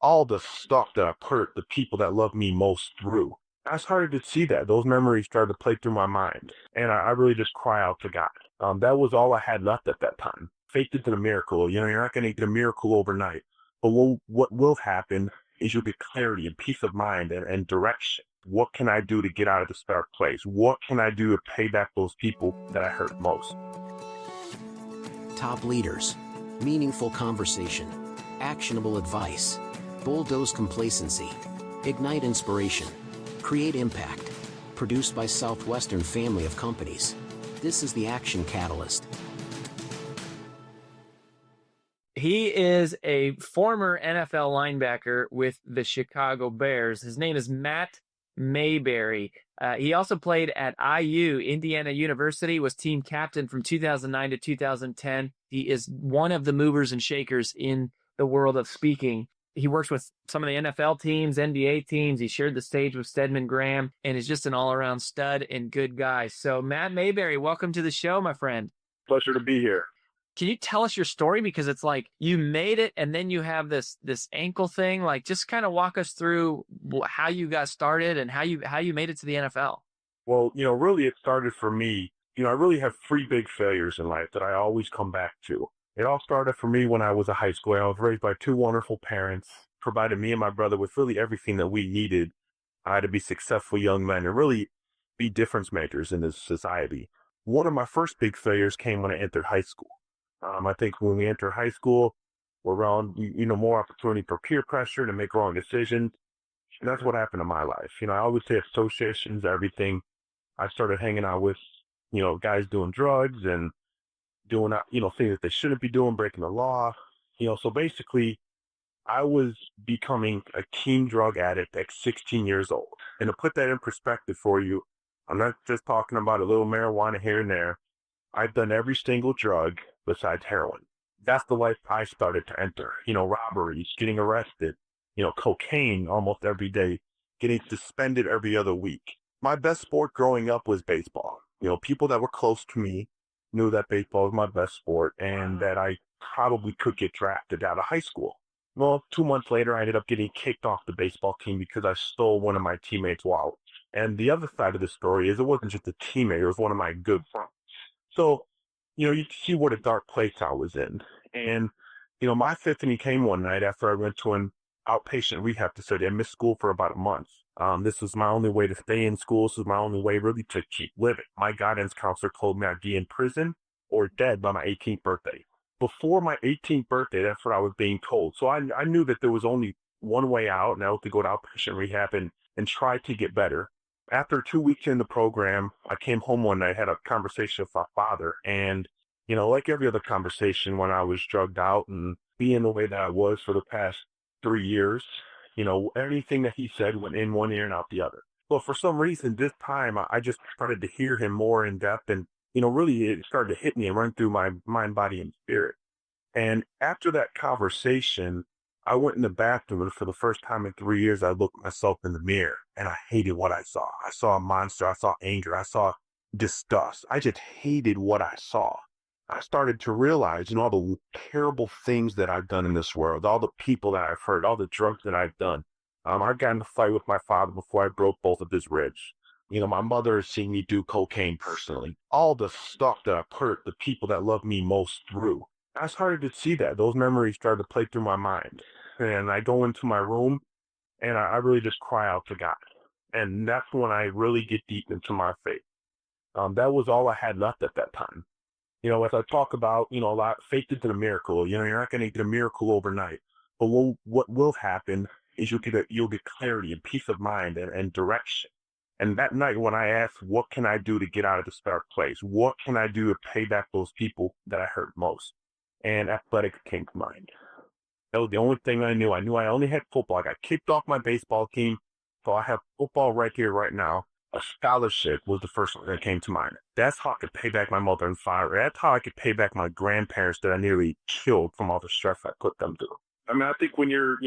all the stuff that I put the people that love me most through. I started to see that. Those memories started to play through my mind. And I really just cry out to God. That was all I had left at that time. Faith into the miracle. You know, you're not going to get a miracle overnight. But what will happen is you'll get clarity and peace of mind and direction. What can I do to get out of this dark place? What can I do to pay back those people that I hurt most? Top leaders, meaningful conversation, actionable advice, bulldoze complacency, ignite inspiration, create impact. Produced by Southwestern family of companies. This is the Action Catalyst. He is a former NFL linebacker with the Chicago Bears. His name is Matt Mayberry. He also played at IU, Indiana University, was team captain from 2009 to 2010. He is one of the movers and shakers in the world of speaking. He works with some of the NFL teams, NBA teams. He shared the stage with Stedman Graham and is just an all-around stud and good guy. So Matt Mayberry, welcome to the show, my friend. Pleasure to be here. Can you tell us your story? Because it's like you made it and then you have this ankle thing. Like, just kind of walk us through how you got started and how you made it to the NFL. Well, really it started for me. I really have three big failures in life that I always come back to. It all started for me when I was a high schooler. I was raised by two wonderful parents, provided me and my brother with really everything that we needed to be successful young men and really be difference makers in this society. One of my first big failures came when I entered high school. I think when we enter high school, we're around, more opportunity for peer pressure to make wrong decisions. And that's what happened in my life. I always say associations, everything. I started hanging out with, guys doing drugs and doing, things that they shouldn't be doing, breaking the law. So basically, I was becoming a teen drug addict at 16 years old. And to put that in perspective for you, I'm not just talking about a little marijuana here and there. I've done every single drug besides heroin. That's the life I started to enter. Robberies, getting arrested, cocaine almost every day, getting suspended every other week. My best sport growing up was baseball. People that were close to me knew that baseball was my best sport and that I probably could get drafted out of high school. Well, 2 months later, I ended up getting kicked off the baseball team because I stole one of my teammates' wallets. And the other side of the story is it wasn't just a teammate, it was one of my good friends. So, you see what a dark place I was in. And, my epiphany came one night after I went to an outpatient rehab facility. I missed school for about a month. This was my only way to stay in school. This was my only way really to keep living. My guidance counselor told me I'd be in prison or dead by my 18th birthday. Before my 18th birthday, that's what I was being told. So I knew that there was only one way out, and that was to go to outpatient rehab and try to get better. After 2 weeks in the program, I came home one night, had a conversation with my father, and, like every other conversation when I was drugged out and being the way that I was for the past 3 years, anything that he said went in one ear and out the other. Well, for some reason, this time, I just started to hear him more in depth, and, really it started to hit me and run through my mind, body, and spirit. And after that conversation, I went in the bathroom, and for the first time in 3 years, I looked myself in the mirror, and I hated what I saw. I saw a monster. I saw anger. I saw disgust. I just hated what I saw. I started to realize, all the terrible things that I've done in this world, all the people that I've hurt, all the drugs that I've done. I got in a fight with my father before I broke both of his ribs. My mother has seen me do cocaine personally. All the stuff that I've hurt the people that love me most through. I started to see that. Those memories started to play through my mind. And I go into my room, and I really just cry out to God. And that's when I really get deep into my faith. That was all I had left at that time. As I talk about, a lot, faith into the miracle. You're not going to get a miracle overnight. But what will happen is you'll get clarity and peace of mind and direction. And that night when I asked, what can I do to get out of this dark place? What can I do to pay back those people that I hurt most? And athletics came to mind. That was the only thing I knew. I knew I only had football. I got kicked off my baseball team, so I have football right here, right now. A scholarship was the first one that came to mind. That's how I could pay back my mother and father. That's how I could pay back my grandparents that I nearly killed from all the stress I put them through. I think when you're,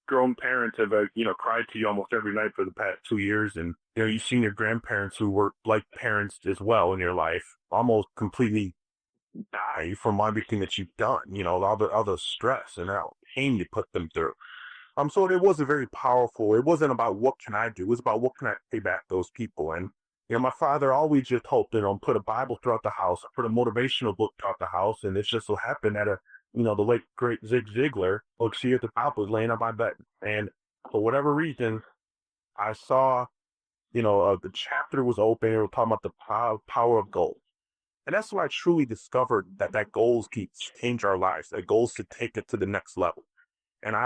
grown parents have, cried to you almost every night for the past 2 years, and, you've seen your grandparents who were like parents as well in your life almost completely die from everything that you've done, all the stress and how pain you put them through. So it wasn't very powerful. It wasn't about what can I do. It was about what can I pay back those people. And, my father always just hoped, put a Bible throughout the house, put a motivational book throughout the house. And it just so happened that, the late, great Zig Ziglar, look, see at the top was laying on my bed. And for whatever reason, I saw, the chapter was open. It was talking about the power of goals. And that's when I truly discovered that goals can change our lives, that goals to take it to the next level. And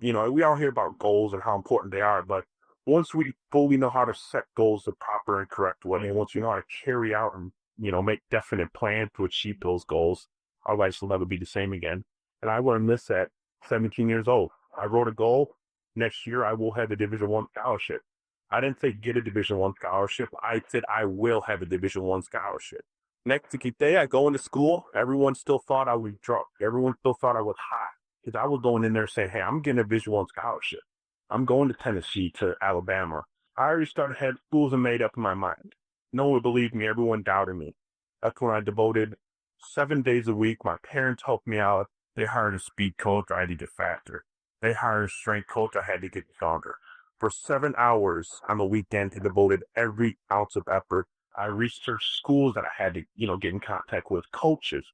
we all hear about goals and how important they are, but once we fully know how to set goals the proper and correct way, and once we know how to carry out and, make definite plans to achieve those goals, our lives will never be the same again. And I learned this at 17 years old. I wrote a goal. Next year, I will have a Division I scholarship. I didn't say get a Division I scholarship. I said I will have a Division I scholarship. Next day, I go into school. Everyone still thought I was drunk. Everyone still thought I was high. Because I was going in there saying, hey, I'm getting a Division I scholarship. I'm going to Tennessee, to Alabama. I already had schools made up in my mind. No one believed me. Everyone doubted me. That's when I devoted 7 days a week. My parents helped me out. They hired a speed coach. I had to get faster. They hired a strength coach. I had to get stronger. For 7 hours on the weekend, I devoted every ounce of effort. I researched schools that I had to, get in contact with, coaches,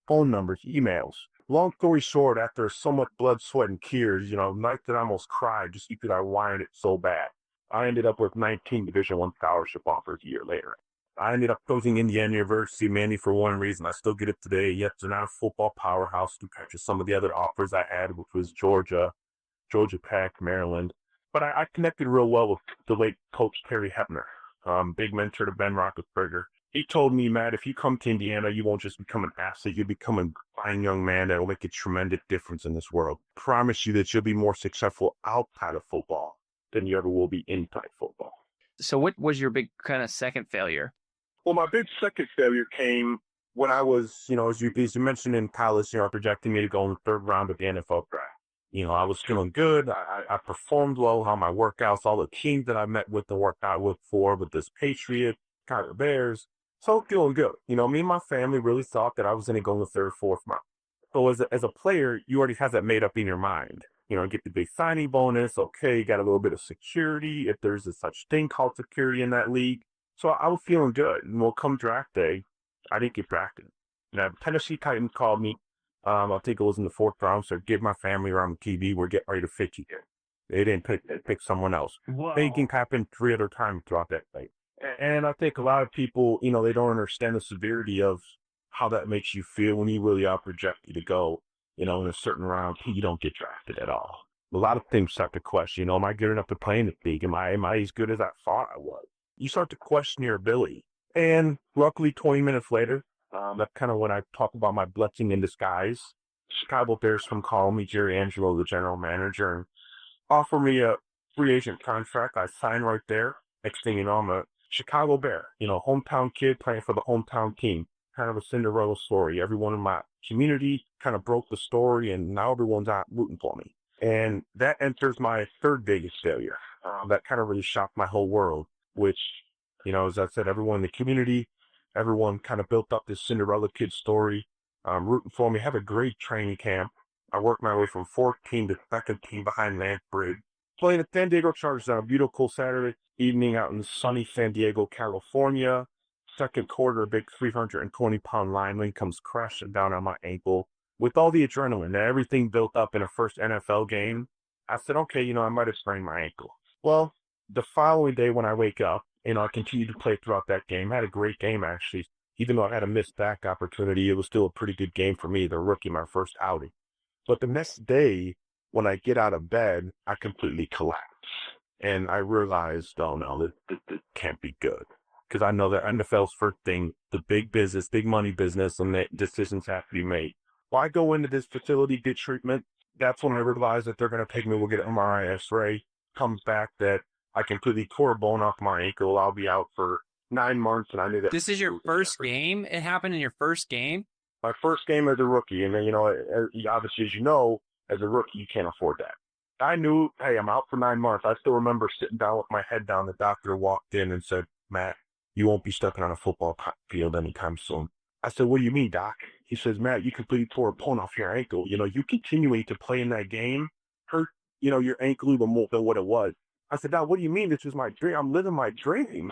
phone numbers, emails. Long story short, after so much blood, sweat, and tears, nights that I almost cried just because I wanted it so bad, I ended up with 19 Division I scholarship offers a year later. I ended up choosing Indiana University mainly for one reason. I still get it today. Yet they're not a football powerhouse compared to some of the other offers I had, which was Georgia Tech, Maryland. But I connected real well with the late coach Terry Hebner, big mentor to Ben Roethlisberger. He told me, Matt, if you come to Indiana, you won't just become an athlete, you'll become a fine young man that will make a tremendous difference in this world. Promise you that you'll be more successful outside of football than you ever will be inside football. So what was your big kind of second failure? Well, my big second failure came when I was, as you mentioned in college, projecting me to go in the third round of the NFL draft. I was feeling good. I performed well on my workouts, all the teams that I met with and worked out with this Patriot, Chicago Bears. So feeling good. Me and my family really thought that I was going to go in the third, fourth round. So as a player, you already have that made up in your mind. Get the big signing bonus. Okay, you got a little bit of security if there's a such thing called security in that league. So I was feeling good. And come draft day, I didn't get drafted. Now, Tennessee Titans called me. I think it was in the fourth round. So give my family around the TV. We're getting ready to fit you here. They didn't pick someone else. Whoa. Thinking happened 3 other times throughout that night. And I think a lot of people, they don't understand the severity of how that makes you feel when you really are projected to go, in a certain round. You don't get drafted at all. A lot of things start to question, am I good enough to play in the league? Am I as good as I thought I was? You start to question your ability. And luckily, 20 minutes later, that's kind of when I talk about my blessing in disguise. Chicago Bears from calling me, Jerry Angelo, the general manager, and offer me a free agent contract. I signed right there. Next thing you know, I'm a Chicago Bear, hometown kid playing for the hometown team. Kind of a Cinderella story. Everyone in my community kind of broke the story, and now everyone's out rooting for me. And that enters my third biggest failure. That kind of really shocked my whole world, which, as I said, everyone in the community, everyone kind of built up this Cinderella kid story, rooting for me. Have a great training camp. I worked my way from 14 to second team behind Lance Bridge. Playing the San Diego Chargers on a beautiful Saturday evening out in sunny San Diego, California. Second quarter, a big 320-pound lineman comes crashing down on my ankle. With all the adrenaline and everything built up in a first NFL game, I said, okay, I might have sprained my ankle. Well, the following day when I wake up, I continued to play throughout that game. I had a great game, actually. Even though I had a missed back opportunity, it was still a pretty good game for me, the rookie, my first outing. But the next day, when I get out of bed, I completely collapse. And I realized, oh no, this can't be good. Because I know that NFL's first thing, the big business, big money business, and that decisions have to be made. Well, I go into this facility, get treatment. That's when I realized that they're going to take me, we'll get an MRI, X-ray. Comes back that I completely tore a bone off my ankle. I'll be out for 9 months, and I knew that. This is your first game? It happened in your first game? My first game as a rookie. And then, obviously, as you know, as a rookie, you can't afford that. I knew, hey, I'm out for 9 months. I still remember sitting down with my head down. The doctor walked in and said, Matt, you won't be stepping on a football field anytime soon. I said, what do you mean, Doc? He says, Matt, you completely tore a bone off your ankle. You continuing to play in that game hurt your ankle even more than what it was. I said, Dad, what do you mean? This is my dream. I'm living my dream.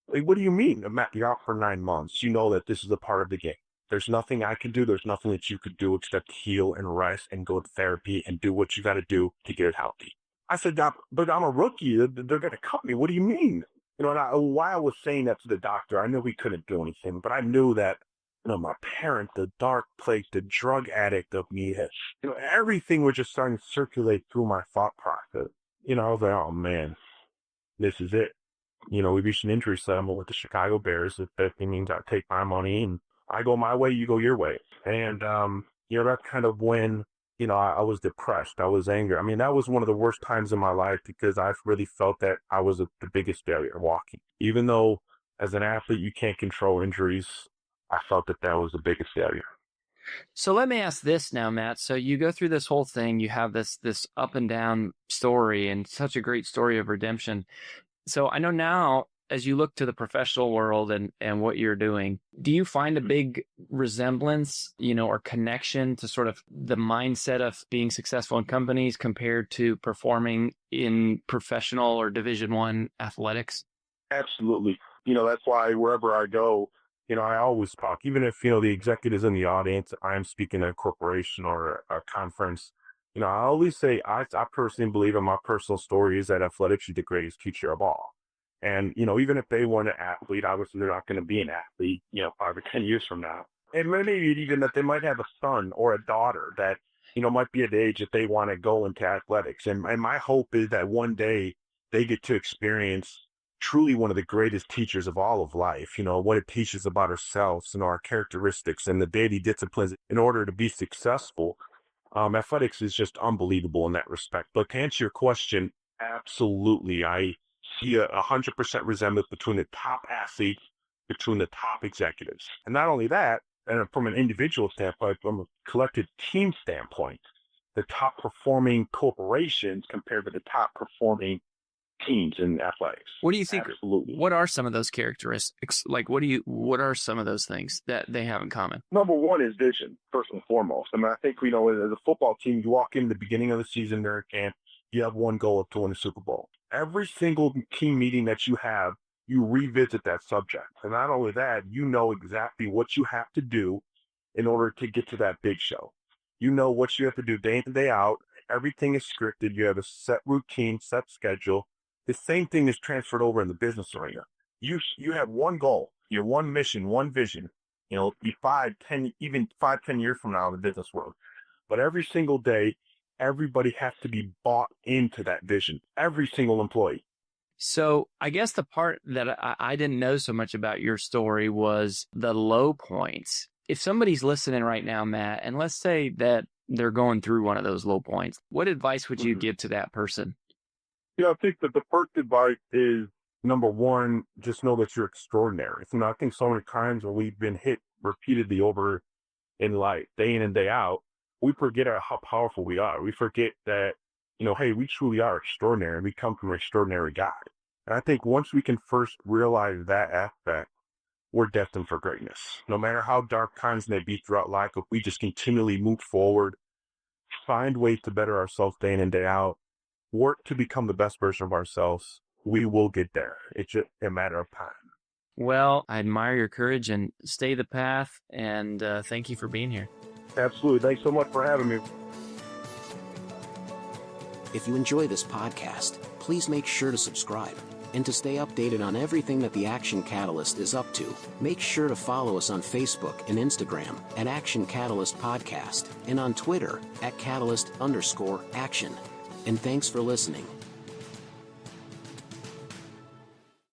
Like, what do you mean? Matt, you're out for 9 months. You know that this is a part of the game. There's nothing I can do. There's nothing that you could do except heal and rest and go to therapy and do what you got to do to get it healthy. I said, Doc, but I'm a rookie. They're going to cut me. What do you mean? And why I was saying that to the doctor, I knew we couldn't do anything, but I knew that, my parent, the dark place, the drug addict of me, everything was just starting to circulate through my thought process. I was like, oh man, this is it. We reached an injury settlement with the Chicago Bears. That means I take my money and I go my way, you go your way. And, that's kind of when, I was depressed. I was angry. I mean, that was one of the worst times in my life because I really felt that I was the biggest failure walking. Even though as an athlete, you can't control injuries, I felt that was the biggest failure. So let me ask this now, Matt. So you go through this whole thing, you have this up and down story and such a great story of redemption. So I know now, as you look to the professional world and what you're doing, do you find a big resemblance, or connection to sort of the mindset of being successful in companies compared to performing in professional or Division I athletics? Absolutely. That's why wherever I go, I always talk, even if, the executives in the audience, I'm speaking at a corporation or a conference, I always say, I personally believe in my personal story is that athletics is the greatest teacher of all. And, even if they weren't an athlete, obviously they're not going to be an athlete, 5 or 10 years from now. And maybe even that they might have a son or a daughter that, might be at the age that they want to go into athletics. And my hope is that one day they get to experience truly one of the greatest teachers of all of life, what it teaches about ourselves and our characteristics and the daily disciplines in order to be successful. Athletics is just unbelievable in that respect. But to answer your question, absolutely. I see 100% resemblance between the top athletes, between the top executives. And not only that, and from an individual standpoint, from a collective team standpoint, the top performing corporations compared to the top performing teams in athletics. What do you think? Absolutely. What are some of those characteristics? Like, what are some of those things that they have in common? Number one is vision, first and foremost. I mean, I think, as a football team, you walk in the beginning of the season, they're at camp, you have one goal of to win the Super Bowl. Every single team meeting that you have, you revisit that subject. And not only that, you know exactly what you have to do in order to get to that big show. You know what you have to do day in, day out. Everything is scripted. You have a set routine, set schedule. The same thing is transferred over in the business arena. You have one goal, your one mission, one vision. Be 5, 10 years from now in the business world. But every single day, everybody has to be bought into that vision. Every single employee. So I guess the part that I didn't know so much about your story was the low points. If somebody's listening right now, Matt, and let's say that they're going through one of those low points, what advice would you give to that person? I think that the first advice is, number one, just know that you're extraordinary. I think so many times when we've been hit repeatedly over in life, day in and day out, we forget how powerful we are. We forget that, hey, we truly are extraordinary. We come from an extraordinary God. And I think once we can first realize that aspect, we're destined for greatness. No matter how dark times may be throughout life, if we just continually move forward, find ways to better ourselves day in and day out, work to become the best version of ourselves, we will get there. It's just a matter of time. Well, I admire your courage and stay the path. And thank you for being here. Absolutely. Thanks so much for having me. If you enjoy this podcast, please make sure to subscribe. And to stay updated on everything that the Action Catalyst is up to, make sure to follow us on Facebook and Instagram at Action Catalyst Podcast and on Twitter at Catalyst_Action. And thanks for listening.